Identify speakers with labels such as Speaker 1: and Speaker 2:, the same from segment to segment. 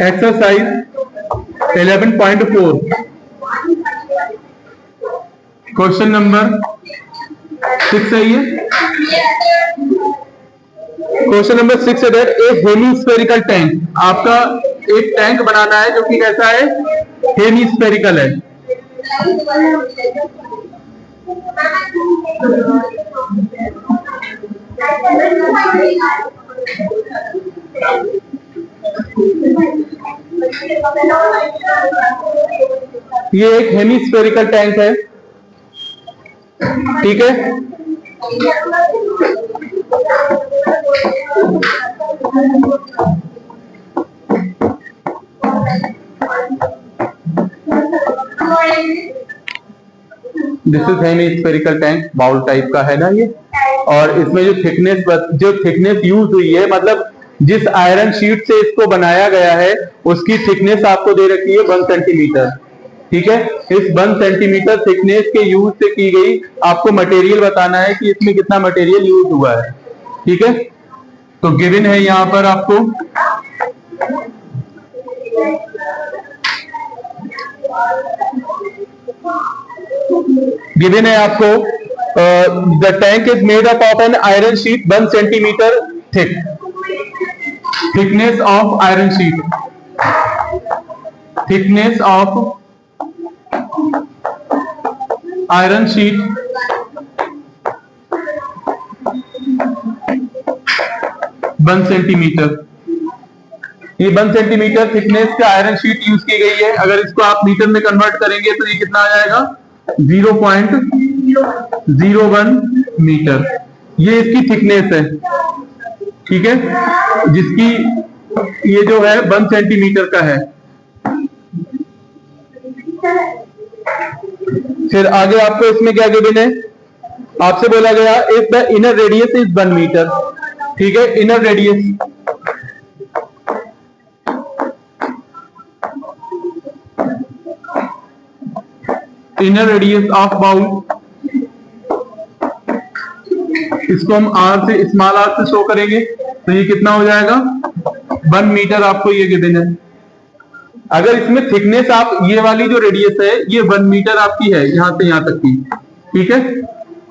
Speaker 1: Exercise 11.4 question number 6 है ये। Question number 6 है दैट ए हेमीस्फेरिकल टैंक। आपका एक टैंक बनाना है जो कि कैसा है, हेमीस्फेरिकल है। ये एक हेमीस्फेरिकल टैंक है, ठीक है। This is hemispherical tank, bowl type का है ना ये। और इसमें जो थिकनेस यूज हुई है, मतलब जिस आयरन शीट से इसको बनाया गया है उसकी थिकनेस आपको दे रखी है 1 सेंटीमीटर, ठीक है। इस 1 सेंटीमीटर थिकनेस के यूज से की गई आपको मटेरियल बताना है कि इसमें कितना मटेरियल यूज हुआ है, ठीक है। तो गिवन है यहां पर आपको गिवन है आपको the tank is made up of an iron sheet 1 centimetre thick. Thickness of iron sheet, thickness of iron sheet 1 centimetre. ये 1 सेंटीमीटर थिकनेस का आयरन शीट यूज की गई है। अगर इसको आप मीटर में कन्वर्ट करेंगे तो ये कितना आ जाएगा, 0.01 मीटर। ये इसकी थिकनेस है, ठीक है, जिसकी ये जो है 1 सेंटीमीटर का है। फिर आगे आपको इसमें क्या गिवन है, आपसे बोला गया if the inner radius is 1 metre, ठीक है। Inner radius, inner radius of bowl, इसको हम आर से, स्मॉल आर से शो करेंगे तो ये कितना हो जाएगा, 1 मीटर आपको ये गिवन है। अगर इसमें थिकनेस आप ये वाली जो रेडियस है ये 1 मीटर आपकी है, यहां से यहां तक की, ठीक है।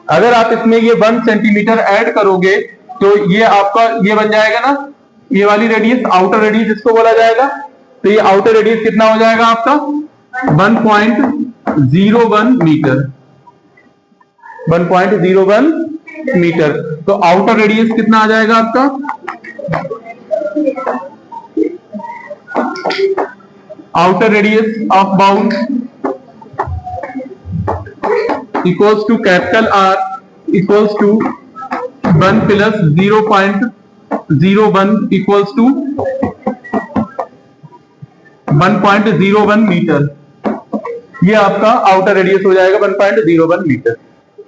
Speaker 1: अगर आप इसमें ये 1 सेंटीमीटर ऐड करोगे तो ये आपका ये बन जाएगा ना, ये वाली रेडियस, आउटर रेडियस जिसको बोला जाएगा। तो ये आउटर रेडियस कितना हो जाएगा आपका, 1.01 मीटर, 1.01 मीटर। तो आउटर रेडियस कितना आ जाएगा आपका, outer radius of bowl equals to capital R equals to 1 plus 0.01 equals to 1.01 metre. ये आपका आउटर रेडियस हो जाएगा 1.01 मीटर,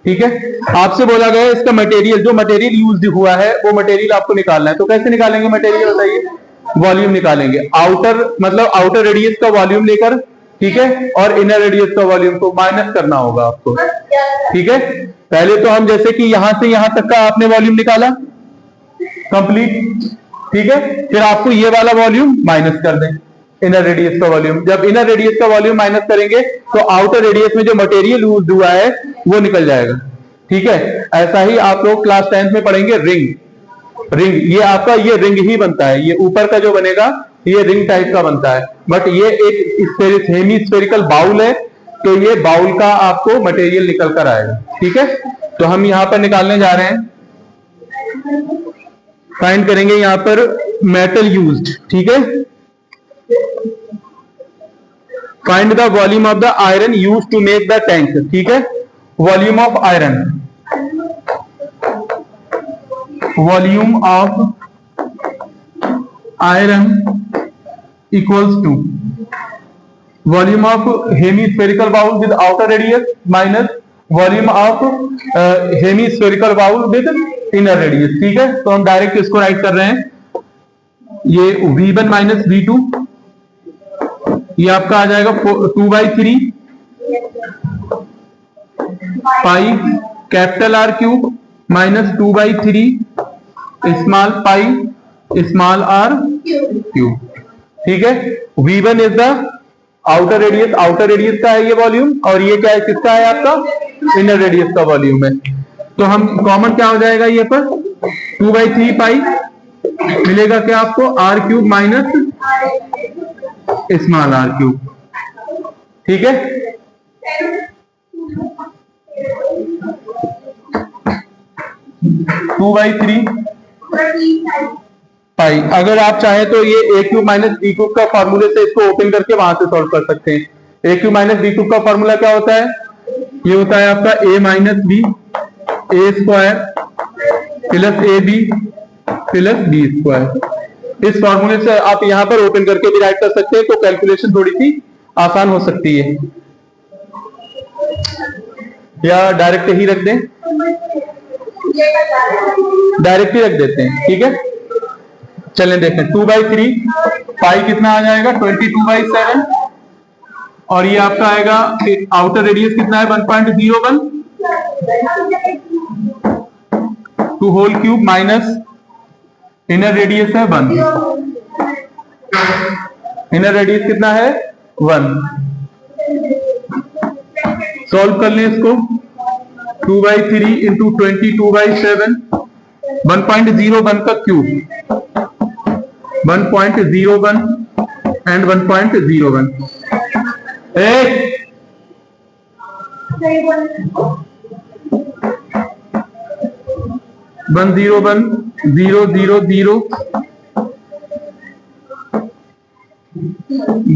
Speaker 1: ठीक है। आपसे बोला गया इसका मटेरियल, जो मटेरियल यूज हुआ है वो मटेरियल आपको निकालना है। तो कैसे निकालेंगे मटेरियल, बताइए। वॉल्यूम निकालेंगे, आउटर मतलब आउटर रेडियस का वॉल्यूम लेकर, ठीक है, और इनर रेडियस का वॉल्यूम को माइनस करना होगा आपको, ठीक है। पहले तो हम जैसे कि यहां से यहां तक का आपने वॉल्यूम निकाला कंप्लीट, ठीक है। फिर आपको ये वाला वॉल्यूम माइनस कर दें, इनर रेडियस का वॉल्यूम। जब इनर रेडियस का वॉल्यूम माइनस करेंगे तो आउटर रेडियस में जो मटेरियल यूज हुआ है वो निकल जाएगा, ठीक है। ऐसा ही आप लोग क्लास 10th में पढ़ेंगे रिंग। रिंग ये आपका ये रिंग ही बनता है, ये ऊपर का जो बनेगा ये रिंग टाइप का बनता है। बट ये एक हेमीस्फेरिकल बाउल है, तो ये बाउल का आपको मटेरियल निकल कर आएगा, ठीक है। तो हम यहां पर निकालने जा रहे हैं, फाइंड करेंगे यहां पर मेटल यूज्ड, ठीक है। Find the volume of the iron used to make the tank, ठीक है। Volume of iron, volume of iron equals to volume of hemispherical bowl with outer radius minus volume of hemispherical bowl with inner radius, ठीक है। तो हम direct इसको right कर रहे हैं, ये V1 माइनस V2, ये आपका आ जाएगा 2/3 pi capital R cube minus 2/3 small pi small are cube. ठीक है, V1 is the outer radius, outer radius का है ये वॉल्यूम, और ये क्या है, किसका है आपका, इनर रेडियस का वॉल्यूम है। तो हम कॉमन क्या हो जाएगा ये पर 2/3 पाई मिलेगा क्या आपको, R cube minus small are cube. ठीक है, टू बाई थ्री पाई। अगर आप चाहें तो ये ए क्यूब माइनस बी क्यूब का फॉर्मूले से इसको ओपन करके वहां से सॉल्व कर सकते हैं। A cube minus B cube का फॉर्मूला क्या होता है, ये होता है आपका A minus B A square plus A B plus B square. इस फॉर्मूले से आप यहां पर ओपन करके भी राइट कर सकते हैं, तो कैलकुलेशन थोड़ी सी आसान हो सकती है, या डायरेक्ट ही रख दें, डायरेक्ट ही रख देते हैं। ठीक है, चलें देखें, 2/3 पाई कितना आ जाएगा 22/7, और ये आपका आएगा आउटर रेडियस कितना है 1.01 to whole cube minus inner radius है 1, इनर रेडियस कितना है 1। सॉल्व कर लें इसको, 2/3 इंटू 22/7, 1.01 का cube 1.01 and 1.01 101 0 0 0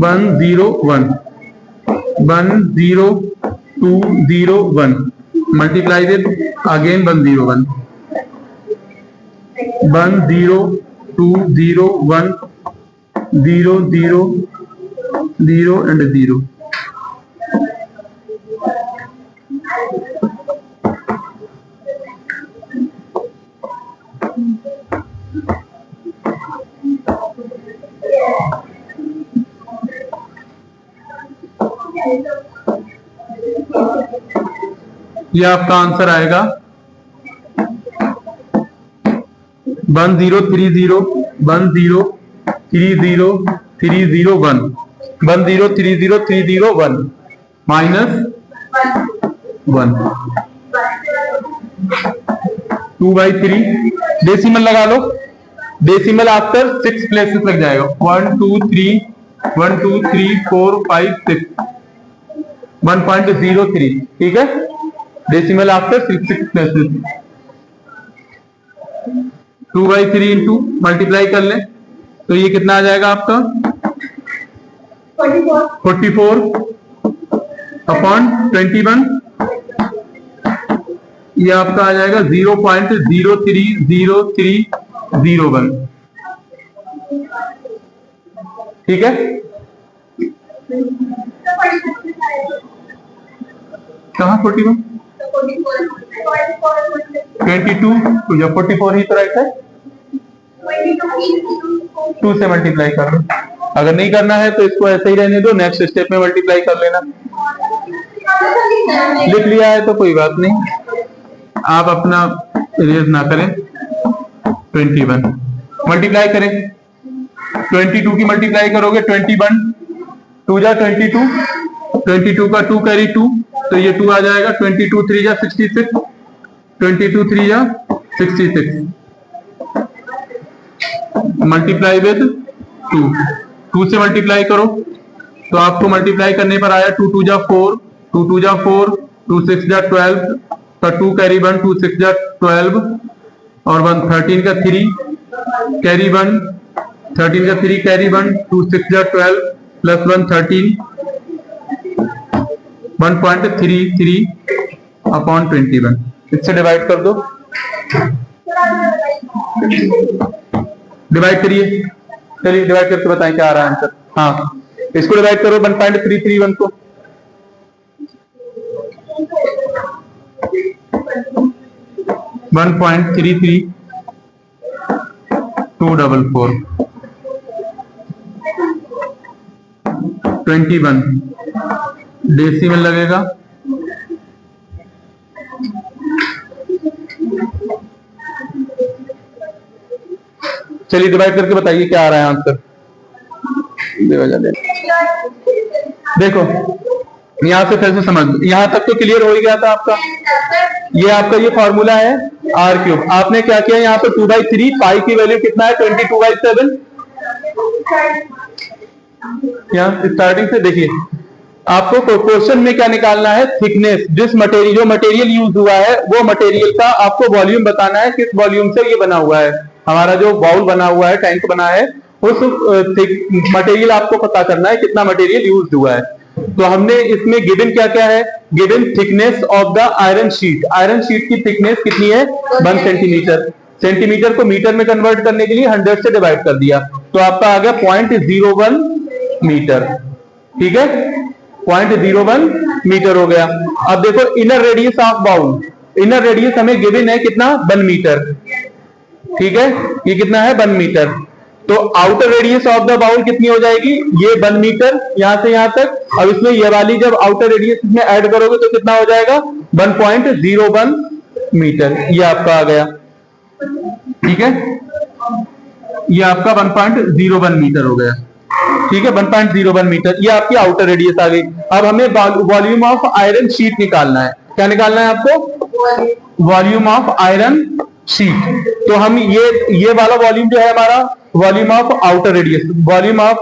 Speaker 1: 101 10201 multiply with again 101 10201 0 0 0 and 0। ये आपका आंसर आएगा 1030 1030301 1030301 माइनस 1 2/3 डेसिमल लगा लो, डेसिमल आफ्टर 6 प्लेसेस लग जाएगा 1 2 3 1 2 3 4 5 6 1.03। ठीक है, decimal after 6 places. 2/3 into multiply कर लें तो ये कितना आ जाएगा आपका 44 अपॉन 21, ये आपका आ जाएगा 0.030301। ठीक है, कहाँ 41 22 तो जब 44 ही तो राइट है, 2 से मल्टीप्लाई कर लो। अगर नहीं करना है तो इसको ऐसे ही रहने दो, नेक्स्ट स्टेप में मल्टीप्लाई कर लेना। लिख लिया है तो कोई बात नहीं, आप अपना इरेज ना करें। 21 मल्टीप्लाई करें, 22 की मल्टीप्लाई करोगे 21 2 जा 22, 22 का 2 कैरी 2 तो ये 2 आ जाएगा, 22 3 जा 66, 22 3 जा 66 मल्टीप्लाई विद 2 से मल्टीप्लाई करो तो आपको मल्टीप्लाई करने पर आया 2 2 जा 4 2 2 जा 4 2 6 जा 12 का 2 कैरी 1 2 6 जा 12 और 1 13 का 3 कैरी 1 13 का 3 कैरी 1 2 6 जा 12 प्लस 1 13 1.33 अपॉन 21। इससे डिवाइड कर दो, डिवाइड करिए, चलिए डिवाइड करके बताएं क्या आ रहा है आंसर। हाँ, इसको डिवाइड करो 1.331 को, 1.33244 21 डेसिमल लगेगा, चलिए डिवाइड करके बताइए क्या आ रहा है आंसर। देखो यहां से फिर से समझ, यहां तक तो क्लियर हो ही गया था आपका। ये आपका ये फॉर्मूला है आर क्यूब। आपने क्या किया यहाँ पर 2/3, पाई की वैल्यू कितना है 22/7। यहाँ स्टार्टिंग से देखिए, आपको क्वेश्चन में क्या निकालना है, थिकनेस, जिस मटेरियल, जो मटेरियल यूज हुआ है वो मटेरियल का आपको वॉल्यूम बताना है, किस वॉल्यूम से ये बना हुआ है। हमारा जो बाउल बना हुआ है, टैंक बना है, उस मटेरियल आपको पता करना है कितना मटेरियल यूज हुआ है। तो हमने इसमें गिवन क्या क्या है, given thickness of the iron sheet. Iron sheet की थिकनेस कितनी है 1 सेंटीमीटर। सेंटीमीटर को मीटर में कन्वर्ट करने के लिए 100 से डिवाइड कर दिया, तो आपका आ गया 0.01 मीटर। ठीक है, 0.01 मीटर हो गया। अब देखो inner radius of bowl, inner radius हमें गिवन है कितना 1 मीटर। ठीक है, ये कितना है 1 मीटर। तो outer radius of the bowl कितनी हो जाएगी, ये 1 मीटर यहां से यहां तक। अब इसमें ये वाली जब आउटर रेडियस इसमें ऐड करोगे तो कितना हो जाएगा 1.01 मीटर। ये आपका आ गया। ठीक है, ये आपका 1.01 मीटर हो गया। ठीक है, 1.01 मीटर, ये आपकी आउटर रेडियस आ गई। अब हमें वॉल्यूम ऑफ आयरन शीट निकालना है। क्या निकालना है आपको, वॉल्यूम ऑफ आयरन शीट। तो हम ये वाला वॉल्यूम जो है हमारा volume of outer radius, volume of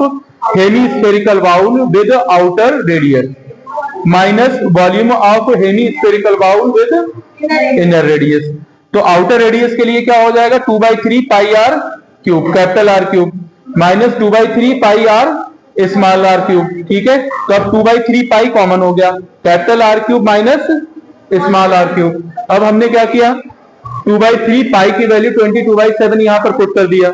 Speaker 1: hemispherical bowl with outer radius minus volume of hemispherical bowl with inner radius. तो आउटर रेडियस के लिए क्या हो जाएगा 2/3 pi are cube, capital R cube, minus 2/3 pi r small are cube. ठीक है, तो अब 2/3 पाई कॉमन हो गया, capital R cube minus small are cube. अब हमने क्या किया 2/3 पाई की वैल्यू 22/7 यहां पर पुट कर दिया।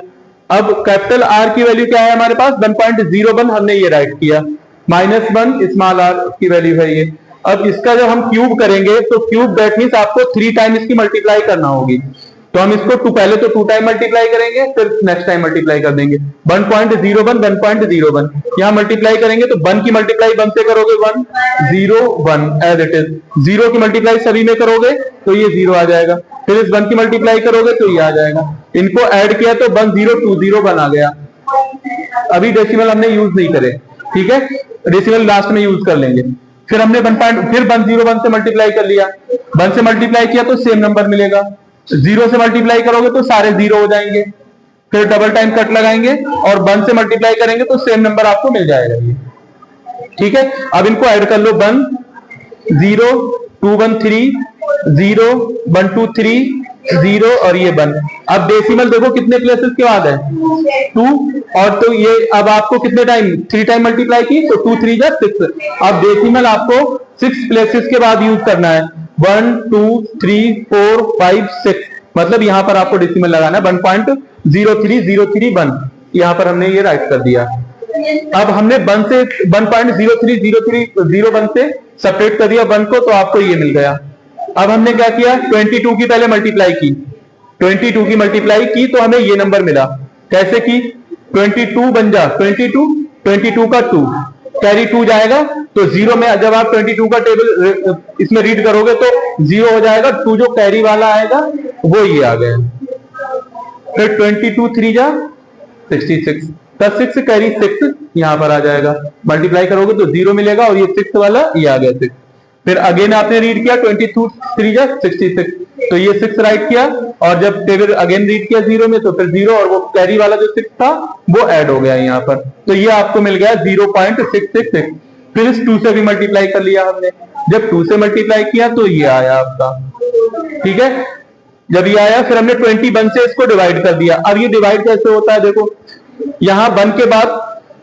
Speaker 1: अब कैपिटल आर की वैल्यू क्या है हमारे पास 1.01, हमने ये राइट किया, -1 स्मॉल आर की वैल्यू है ये। अब इसका जब हम क्यूब करेंगे तो क्यूब दैट मींस आपको 3 टाइम इसकी मल्टीप्लाई करना होगी। तो हम इसको पहले तो 2 टाइम मल्टीप्लाई करेंगे, फिर नेक्स्ट टाइम मल्टीप्लाई कर देंगे। 1.01 1.01 यहां मल्टीप्लाई करेंगे तो 1 की मल्टीप्लाई 1 से करोगे 1 0 1 एज इट इज। 0 की मल्टीप्लाई सभी में करोगे तो ये 0 आ जाएगा, फिर इस 1 की मल्टीप्लाई करोगे तो ये आ जाएगा। इनको ऐड किया तो 1 0 2 0 1 आ गया। अभी डेसिमल हमने यूज नहीं करे, ठीक है, डेसिमल लास्ट में यूज कर लेंगे। फिर हमने 1 से मल्टीप्लाई कर लिया, 1 से मल्टीप्लाई किया तो सेम नंबर मिलेगा। 0 से मल्टीप्लाई करोगे तो सारे 0 हो जाएंगे, फिर डबल टाइम कट लगाएंगे और 1 से मल्टीप्लाई करेंगे तो सेम नंबर आपको मिल जाएगा ये। ठीक है, अब इनको ऐड कर लो 1 0 2 1 3 0 1 2 3 0 और ये 1। अब डेसिमल देखो कितने प्लेसेस के बाद है 2, और तो ये अब आपको कितने टाइम 3 टाइम मल्टीप्लाई की तो 2 3 6। अब डेसिमल आपको 6 प्लेसेस के बाद यूज करना है, 1 2 3 4 5 6, मतलब यहां पर आपको डेसिमल लगाना है 1.0303 यहां पर हमने ये राइट कर दिया। अब हमने 1 से 1.030301 से सेपरेट कर दिया 1 को, तो आपको ये मिल गया। अब हमने क्या किया 22 की पहले मल्टीप्लाई की, 22 की मल्टीप्लाई की तो हमें ये नंबर मिला। कैसे की 22 बन जा 22 का 2 कैरी 2 जाएगा तो 0 में जब आप 22 का टेबल इसमें रीड करोगे तो 0 हो जाएगा, 2 जो कैरी वाला आएगा वो ये आ गया। फिर 22 3 जा 66, 6 कैरी 6 यहां पर आ जाएगा, मल्टीप्लाई करोगे तो 0 मिलेगा और ये 6 वाला ये आ गया 6। फिर अगेन आपने रीड किया 22 3 जा 66, तो ये 6 राइट किया और जब टेबल अगेन रीड किया 0 में तो फिर 0 और वो कैरी वाला जो 6 था वो ऐड हो गया यहाँ पर, तो ये आपको मिल गया 0.666। फिर इस 2 से भी मल्टीप्लाई कर लिया हमने, जब 2 से मल्टीप्लाई किया तो ये आया आपका। ठीक है, जब ये आया फिर हमने 21 से इसको डिवाइड कर दिया। अब ये डिवाइड कैसे होता है देखो, यहाँ 1 के बाद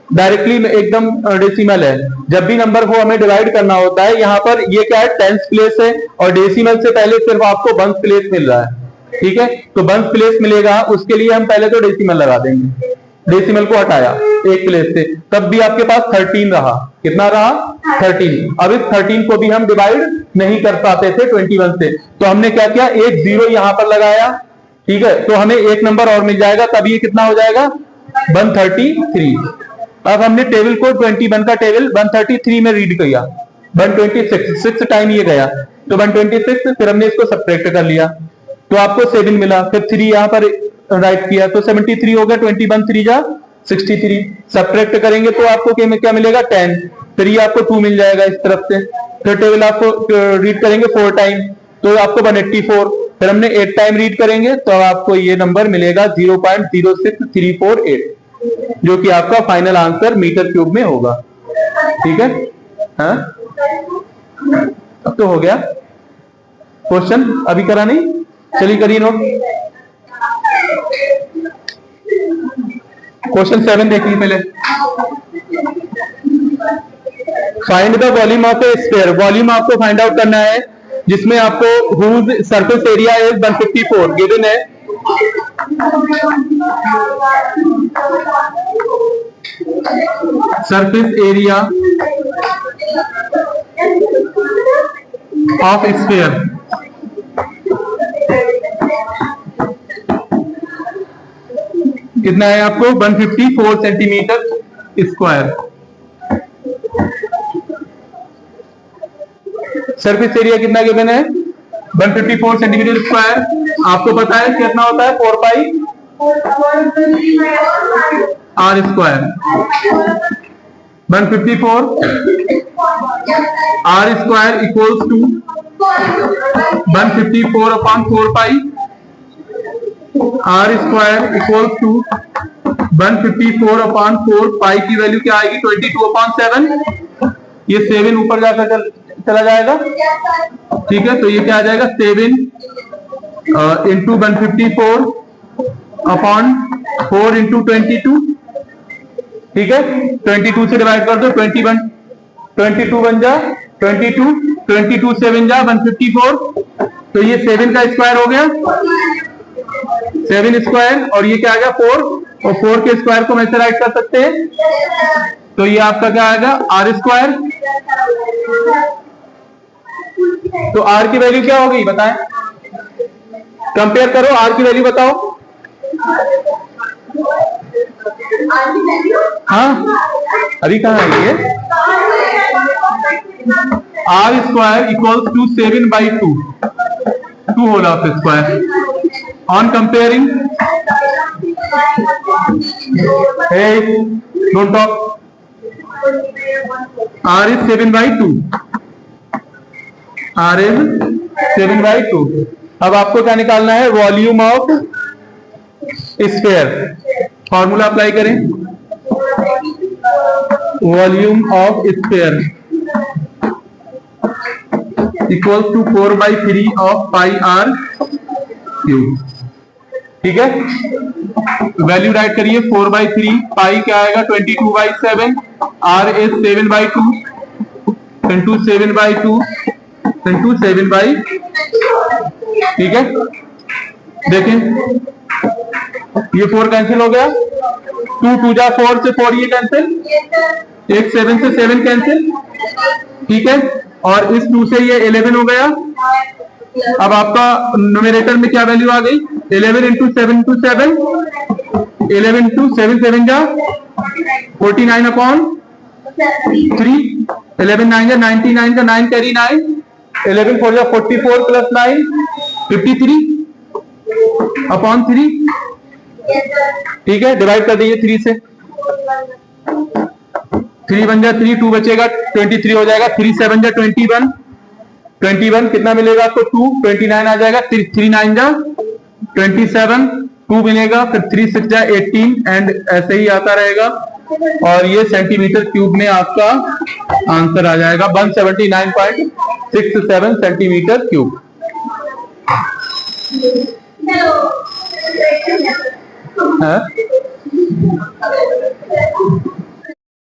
Speaker 1: डायरेक्टली एकदम डेसिमल है, जब भी नंबर को हमें डिवाइड करना होता है यहाँ पर ये क्या है 10th प्लेस है और डेसिमल से पहले सिर्फ आपको 1st प्लेस मिल रहा है। ठीक है, तो 1st प्लेस मिलेगा उसके लिए हम पहले तो डेसिमल लगा देंगे, डेसिमल को हटाया एक प्लेस से, तब भी आपके पास 13 रहा। कितना रहा 13। अब इस 13 को भी हम डिवाइड नहीं कर पाते थे 21 से, तो हमने क्या किया एक 0 यहां पर लगाया। ठीक है, तो हमें एक नंबर और मिल जाएगा, तब ये कितना हो जाएगा 133। अब हमने टेबल को 21 का टेबल 133 में रीड किया, 126 6 टाइम ये गया तो 126, फिर हमने इसको सब्ट्रैक्ट कर लिया तो आपको 7 मिला। फिर 3 यहाँ पर राइट किया तो 73 हो गया, 21 3 जा 63। सब्ट्रैक्ट करेंगे तो आपको क्या मिलेगा 10, फिर ये आपको 2 मिल जाएगा इस तरफ से। फिर टेबल आपको रीड करेंगे 4 टाइम तो आपको 184, फिर हमने 8 टाइम रीड करेंगे तो आपको ये नंबर मिलेगा 0.06348, जो कि आपका फाइनल आंसर मीटर क्यूब में होगा। ठीक है, हाँ अब तो हो गया। क्वेश्चन अभी करा नहीं, चलिए करिए नोट। क्वेश्चन 7 देखिए पहले। Find the volume of a sphere. Volume आपको फाइंड आउट करना है जिसमें आपको whose surface area is 154 given है। सरफेस एरिया ऑफ स्फीयर कितना है आपको 154 सेंटीमीटर स्क्वायर। सरफेस एरिया कितना गिवन है 154 सेंटीमीटर स्क्वायर। आपको पता है कितना होता है 4 pi r square. 154 r square equals to 154 upon 4 pi r square equals to 154 upon 4 pi की वैल्यू क्या आएगी 22 अपॉन 7। ये 7 ऊपर जाकर चला जाएगा। ठीक है, तो ये क्या आ जाएगा 7 इंटू 154 अपॉन 4 इंटू 22। ठीक है, 22 से डिवाइड कर दो 21, 22 बन जा 22, 22 7 जा 154, तो ये 7 का स्क्वायर हो गया 7 स्क्वायर, और ये क्या आ गया 4, और 4 के स्क्वायर को हम ऐसे राइट कर सकते हैं, तो ये आपका क्या आएगा आर स्क्वायर। तो आर की वैल्यू क्या होगी बताएं, कंपेयर करो, आर की वैल्यू बताओ। हाँ अभी कहाँ है ये R square equals to 7/2 2 whole of square. On comparing hey don't talk r is 7/2 r is 7/2। अब आपको क्या निकालना है volume of sphere. Formula apply करें, volume of sphere equal to 4/3 of pi are cube. ठीक है, वैल्यू राइट करिए 4/3, पाई क्या आएगा 22/7, आर इज 7/2 इंटू 7/2 इंटू 7/। ठीक है, देखें ये 4 कैंसिल हो गया, 2 2 जा 4 से 4 ये कैंसिल, एक 7 से 7 कैंसिल। ठीक है, और इस 2 से ये 11 हो गया। अब आपका न्यूमरेटर में क्या वैल्यू आ गई 11 इंटू 7 इंटू 7, 11 इंटू 7 7 जा 49 अपॉन 3, 11 9 जा 99 का 9 कैरी 9, 11 4 जा 44 प्लस 9 53 अपॉन 3। ठीक है, डिवाइड कर दीजिए 3 से, 3 बन जा 3, 2 बचेगा 23 हो जाएगा, 3 7 जा 21, 21 कितना मिलेगा आपको 2, 29 आ जाएगा, 3 9 जा 27, 2 मिलेगा, फिर 3 6 जा 18 एंड ऐसे ही आता रहेगा, और ये सेंटीमीटर क्यूब में आपका आंसर आ जाएगा 179.67 सेंटीमीटर क्यूब। हाँ